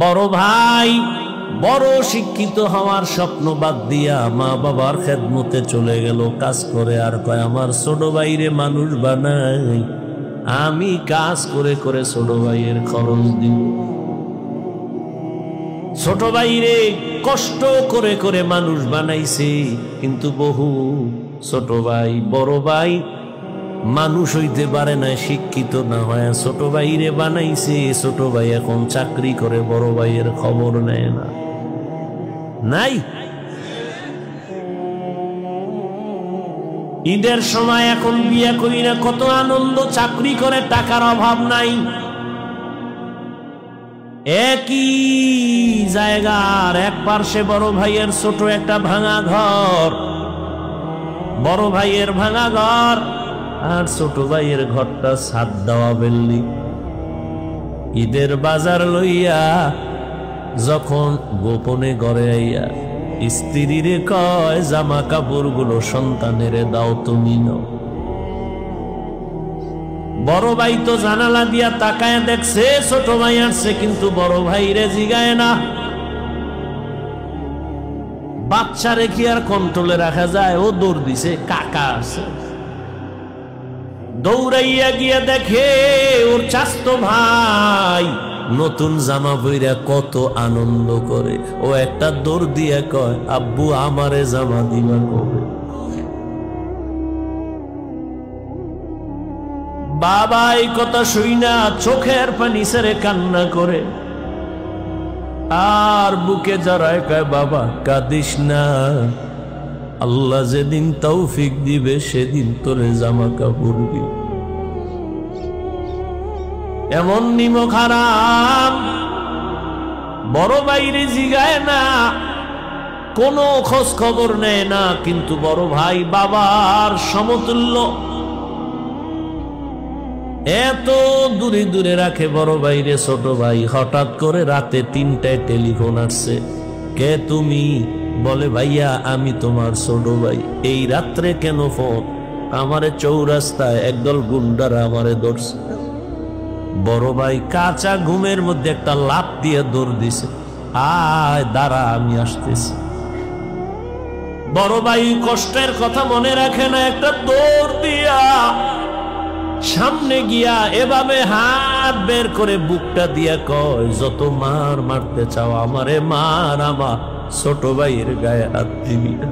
বড় ভাই বড় শিক্ষিত হওয়ার স্বপ্ন বাদ দিয়া মা বাবার খেদমতে চলে গেল কাজ করে, আর কয় আমার ছোট ভাইরে মানুষ বানাই, আমি কাজ করে করে ছোট ভাইয়ের খরচ দিব। ছোট ভাইরে কষ্ট করে করে মানুষ বানাইছে, কিন্তু বহু ছোট ভাই বড় ভাই মানুষ হইতে পারে না, শিক্ষিত না হয় ছোট ভাইরে বানাইছে। ছোট ভাই এখন চাকরি করে, বড় ভাইয়ের খবর নেয় না। নাই ঈদের সময় এখন বিয়ে করি না, কত আনন্দ, চাকরি করে টাকার অভাব নাই। একই জায়গার এক পার্শ্বে বড় ভাইয়ের ছোট একটা ভাঙা ঘর, বড় ভাইয়ের ভাঙা ঘর আর ছোট ভাইয়ের ঘরটা ছাদ দেওয়া বিল্ডিং। ঈদের বাজার লইয়া যখন গোপনে ঘরে আইয়া স্ত্রীরে কয় জামা কাপড় গুলো সন্তানের দাও তুমি নাও। বড় ভাই তো জানালা দিয়া তাকায় দেখছে ছোট ভাই আসছে, কিন্তু বড় ভাই রে জিগায় না। বাচ্চা রেখে আর কন্ট্রোলে রাখা যায়, ও দৌড় দিছে কাকা আছে। দৌড়াইয়া গিয়া দেখে ওর চাচতো ভাই নতুন জামা পইরা কত আনন্দ করে। ও একটা দৌড় দিয়া কয় আব্বু আমারে জামা দিবা কবে? বাবা এই কথা শুইনা চোখের পানি ছেড়ে কান্না করে, আর বুকে জড়ায় কয় বাবা কাঁদিস না, আল্লাহ যেদিন তৌফিক দিবে সেদিন তোরে জামা কাপড় দিবে। এমন নিমক হারাম বড় ভাইরে জিগায় না, কোনো খোঁজ খবর নেয় না, কিন্তু বড় ভাই বাবার সমতুল্য, এত দূরে দূরে রাখে বড় ভাইরে ছোট ভাই। হঠাৎ করে রাতে 3টায় টেলিফোন আসছে, কে তুমি? বলে ভাইয়া আমি তোমার ছোট ভাই। এই রাত্রে কেন ফোন? আমারে চৌরাস্তায় একদল গুন্ডারা আমারে ধরছে। বড় ভাই কাঁচা ঘুমের মধ্যে একটা লাফ দিয়ে দৌড় দিছে, আয় দাঁড়া আমি আসতেছি। বড় ভাই কষ্টের কথা মনে রাখে না, একটা দৌড় দিয়া সামনে গিয়া এভাবে হাত বের করে বুকটা দিয়া কয় যত মার মারতে চাও আমারে মার, আমার ছোট ভাইয়ের গায়ে হাত দিবি না।